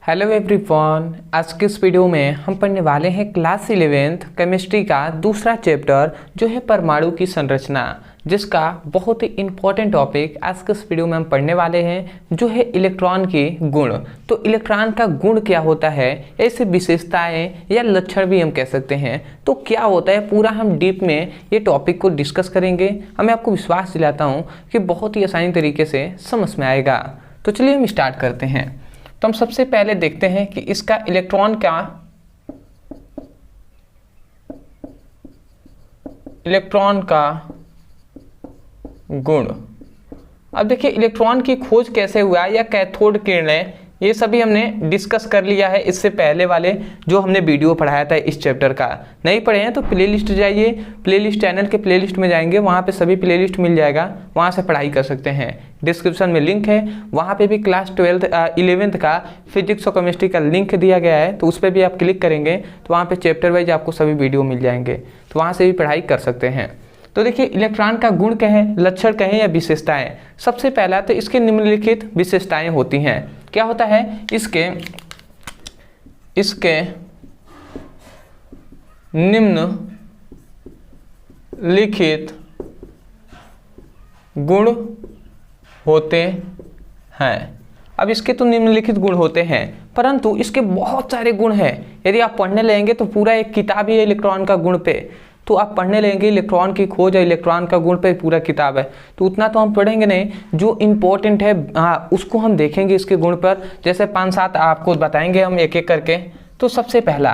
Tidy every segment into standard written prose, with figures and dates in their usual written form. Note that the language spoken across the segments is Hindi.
हेलो एवरीवन, आज के इस वीडियो में हम पढ़ने वाले हैं क्लास 11th केमिस्ट्री का दूसरा चैप्टर जो है परमाणु की संरचना, जिसका बहुत ही इम्पोर्टेंट टॉपिक आज के इस वीडियो में हम पढ़ने वाले हैं जो है इलेक्ट्रॉन के गुण। तो इलेक्ट्रॉन का गुण क्या होता है, ऐसे विशेषताएं या लक्षण भी हम कह सकते हैं। तो क्या होता है, पूरा हम डीप में ये टॉपिक को डिस्कस करेंगे। मैं आपको विश्वास दिलाता हूँ कि बहुत ही आसानी तरीके से समझ में आएगा। तो चलिए हम स्टार्ट करते हैं। तो हम सबसे पहले देखते हैं कि इसका इलेक्ट्रॉन का गुण। अब देखिए इलेक्ट्रॉन की खोज कैसे हुआ या कैथोड किरणें, ये सभी हमने डिस्कस कर लिया है इससे पहले वाले जो हमने वीडियो पढ़ाया था इस चैप्टर का। नहीं पढ़े हैं तो प्लेलिस्ट जाइए, प्लेलिस्ट चैनल के प्लेलिस्ट में जाएंगे, वहाँ पे सभी प्लेलिस्ट मिल जाएगा, वहाँ से पढ़ाई कर सकते हैं। डिस्क्रिप्शन में लिंक है, वहाँ पे भी क्लास 11th का फिजिक्स और केमिस्ट्री का लिंक दिया गया है। तो उस पर भी आप क्लिक करेंगे तो वहाँ पे चैप्टर वाइज आपको सभी वीडियो मिल जाएंगे, तो वहाँ से भी पढ़ाई कर सकते हैं। तो देखिए इलेक्ट्रॉन का गुण कहें, लक्षण कहें या विशेषताएं, सबसे पहला तो इसके निम्नलिखित विशेषताएं होती हैं। क्या होता है, इसके निम्नलिखित गुण होते हैं। अब इसके तो निम्नलिखित गुण होते हैं, परंतु इसके बहुत सारे गुण हैं। यदि आप पढ़ने लगेंगे तो पूरा एक किताब ही है इलेक्ट्रॉन का गुण पे। तो आप पढ़ने लगेंगे इलेक्ट्रॉन की खोज और इलेक्ट्रॉन का गुण पे पूरा किताब है, तो उतना तो हम पढ़ेंगे नहीं। जो इम्पोर्टेंट है उसको हम देखेंगे इसके गुण पर, जैसे 5-7 आपको बताएंगे हम एक एक करके। तो सबसे पहला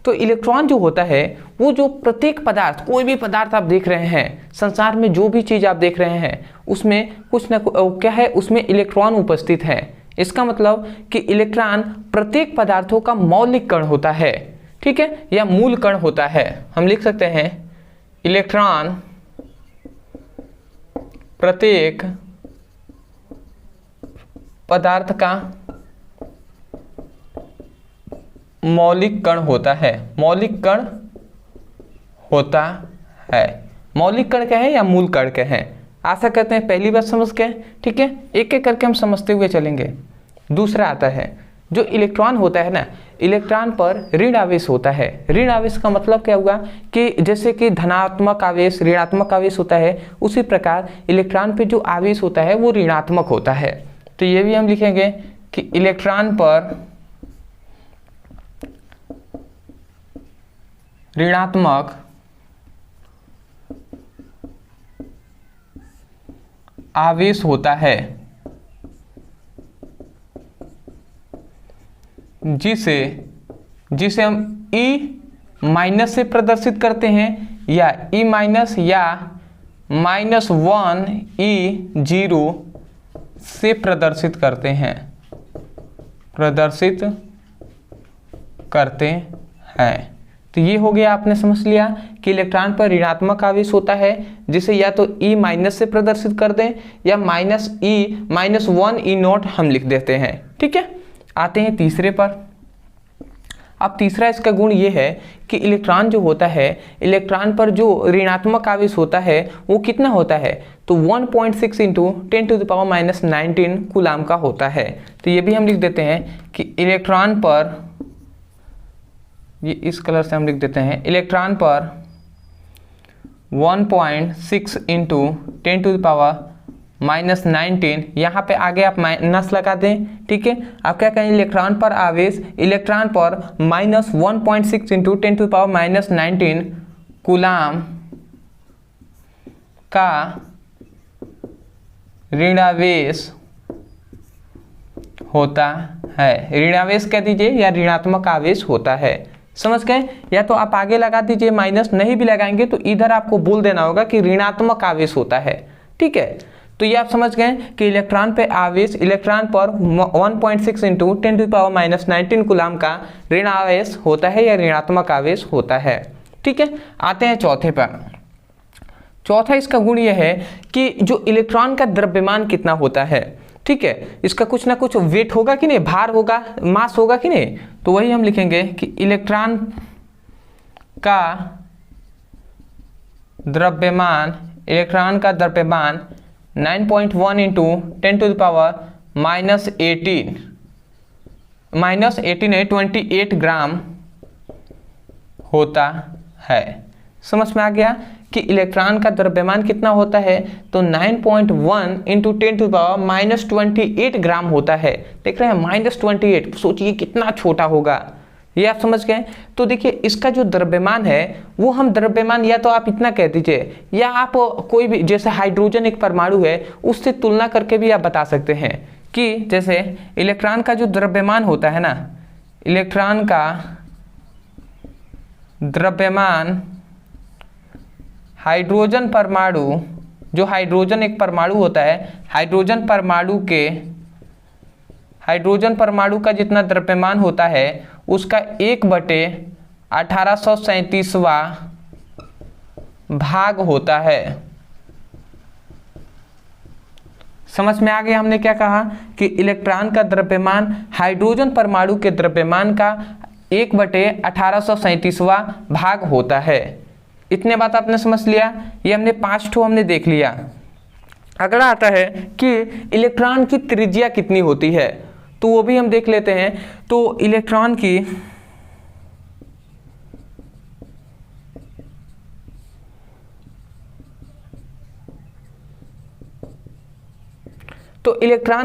तो इलेक्ट्रॉन जो होता है वो जो प्रत्येक पदार्थ, कोई भी पदार्थ आप देख रहे हैं संसार में, जो भी चीज़ आप देख रहे हैं उसमें कुछ ना क्या है, उसमें इलेक्ट्रॉन उपस्थित है। इसका मतलब कि इलेक्ट्रॉन प्रत्येक पदार्थों का मौलिक कण होता है, ठीक है, या मूल कण होता है। हम लिख सकते हैं इलेक्ट्रॉन प्रत्येक पदार्थ का मौलिक कण होता है। मौलिक कण होता है। मौलिक कण कहें या मूल कण कहें, आशा करते हैं पहली बात समझ गए, ठीक है। एक एक करके हम समझते हुए चलेंगे। दूसरा आता है, जो इलेक्ट्रॉन होता है ना, इलेक्ट्रॉन पर ऋण आवेश होता है। ऋण आवेश का मतलब क्या हुआ कि जैसे कि धनात्मक आवेश ऋणात्मक आवेश होता है, उसी प्रकार इलेक्ट्रॉन पे जो आवेश होता है वो ऋणात्मक होता है। तो ये भी हम लिखेंगे कि इलेक्ट्रॉन पर ऋणात्मक आवेश होता है, जिसे हम E- से प्रदर्शित करते हैं, या E- या -1 E0 से प्रदर्शित करते हैं। तो ये हो गया, आपने समझ लिया कि इलेक्ट्रॉन पर ऋणात्मक आवेश होता है, जिसे या तो E- से प्रदर्शित कर दें या -1 E0 हम लिख देते हैं, ठीक है। आते हैं तीसरे पर। अब तीसरा इसका गुण ये है कि इलेक्ट्रॉन जो होता है, इलेक्ट्रॉन पर जो ऋणात्मक आवेश होता है वो कितना होता है, तो 1.6 × 10⁻⁻19 कूलाम का होता है। तो ये भी हम लिख देते हैं कि इलेक्ट्रॉन पर, ये इस कलर से हम लिख देते हैं, इलेक्ट्रॉन पर 1.6 × 10⁻⁻19, यहाँ पे आगे आप माइनस लगा दें, ठीक है। आप क्या कहें, इलेक्ट्रॉन पर आवेश, इलेक्ट्रॉन पर -1.6 × 10⁻⁻19 कूलाम का ऋणावेश होता है। ऋणावेश कह दीजिए या ऋणात्मक आवेश होता है, समझ गए। या तो आप आगे लगा दीजिए माइनस, नहीं भी लगाएंगे तो इधर आपको बोल देना होगा कि ऋणात्मक आवेश होता है, ठीक है। तो ये आप समझ गए कि इलेक्ट्रॉन पे आवेश, इलेक्ट्रॉन पर 1.6 × 10⁻⁻19 कूलाम का ऋण आवेश होता है या ऋणात्मक आवेश होता है, ठीक है। आते हैं चौथे पर। चौथा इसका गुण यह है कि जो इलेक्ट्रॉन का द्रव्यमान कितना होता है, ठीक है, इसका कुछ ना कुछ वेट होगा कि नहीं, भार होगा, मास होगा कि नहीं। तो वही हम लिखेंगे कि इलेक्ट्रॉन का द्रव्यमान, 9.1 × 10⁻⁻18 माइनस 18 है 28 ग्राम होता है। समझ में आ गया कि इलेक्ट्रॉन का द्रव्यमान कितना होता है, तो 9.1 इंटू 10⁻⁻28 ग्राम होता है। देख रहे हैं -28, सोचिए कितना छोटा होगा, ये आप समझ गए। तो देखिए इसका जो द्रव्यमान है वो हम द्रव्यमान या तो आप इतना कह दीजिए, या आप कोई भी जैसे हाइड्रोजन एक परमाणु है उससे तुलना करके भी आप बता सकते हैं कि जैसे इलेक्ट्रॉन का जो द्रव्यमान होता है ना, इलेक्ट्रॉन का द्रव्यमान हाइड्रोजन परमाणु, जो हाइड्रोजन एक परमाणु होता है, हाइड्रोजन परमाणु का जितना द्रव्यमान होता है उसका 1/1837वां भाग होता है। समझ में आ गया हमने क्या कहा कि इलेक्ट्रॉन का द्रव्यमान हाइड्रोजन परमाणु के द्रव्यमान का 1/1837वां भाग होता है। इतने बात आपने समझ लिया, ये हमने 5 ठो हमने देख लिया। अगला आता है कि इलेक्ट्रॉन की त्रिज्या कितनी होती है, तो वो भी हम देख लेते हैं। तो इलेक्ट्रॉन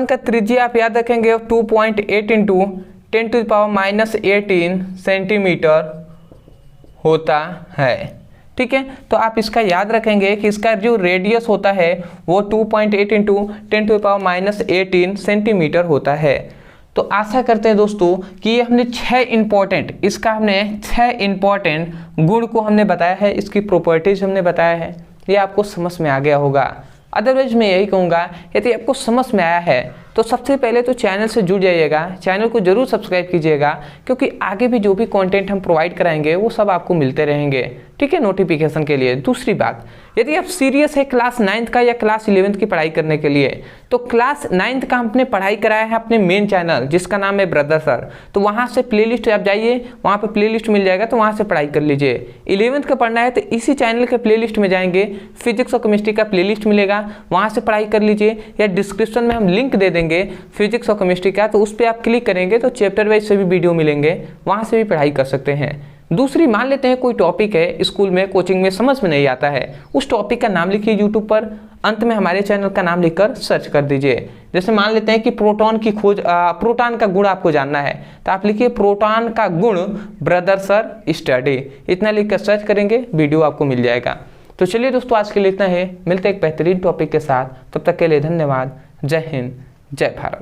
का त्रिज्या आप याद रखेंगे 2.8 इंटू 10⁻⁻18 सेंटीमीटर होता है। ठीक है, तो आप इसका याद रखेंगे कि इसका जो रेडियस होता है वो 2.8 इंटू 10⁻⁻18 सेंटीमीटर होता है। तो आशा करते हैं दोस्तों कि ये हमने 6 इंपॉर्टेंट गुण को हमने बताया है, इसकी प्रॉपर्टीज हमने बताया है, ये आपको समझ में आ गया होगा। अदरवाइज मैं यही कहूँगा यदि आपको समझ में आया है तो सबसे पहले तो चैनल से जुड़ जाइएगा, चैनल को जरूर सब्सक्राइब कीजिएगा, क्योंकि आगे भी जो भी कंटेंट हम प्रोवाइड कराएंगे वो सब आपको मिलते रहेंगे। ठीक है, नोटिफिकेशन के लिए। दूसरी बात, यदि आप सीरियस है क्लास 9th का या क्लास 11th की पढ़ाई करने के लिए, तो क्लास 9th का हमने पढ़ाई कराया है अपने मेन चैनल जिसका नाम है ब्रदर सर। तो वहाँ से प्लेलिस्ट आप जाइए, वहाँ पे प्लेलिस्ट मिल जाएगा, तो वहाँ से पढ़ाई कर लीजिए। 11th का पढ़ना है तो इसी चैनल के प्लेलिस्ट में जाएंगे, फिजिक्स और केमिस्ट्री का प्लेलिस्ट मिलेगा, वहाँ से पढ़ाई कर लीजिए, या डिस्क्रिप्शन में हम लिंक दे देंगे फिजिक्स और केमिस्ट्री का, तो उस पर आप क्लिक करेंगे तो चैप्टर वाइज से भी वीडियो मिलेंगे, वहाँ से भी पढ़ाई कर सकते हैं। दूसरी, मान लेते हैं कोई टॉपिक है स्कूल में कोचिंग में समझ में नहीं आता है, उस टॉपिक का नाम लिखिए यूट्यूब पर, अंत में हमारे चैनल का नाम लिखकर सर्च कर दीजिए। जैसे मान लेते हैं कि प्रोटॉन की खोज, प्रोटॉन का गुण आपको जानना है, तो आप लिखिए प्रोटॉन का गुण ब्रदर सर स्टडी, इतना लिखकर सर्च करेंगे, वीडियो आपको मिल जाएगा। तो चलिए दोस्तों, आज के लिए इतना है, मिलते हैं एक बेहतरीन टॉपिक के साथ, तब तक के लिए धन्यवाद। जय हिंद, जय भारत।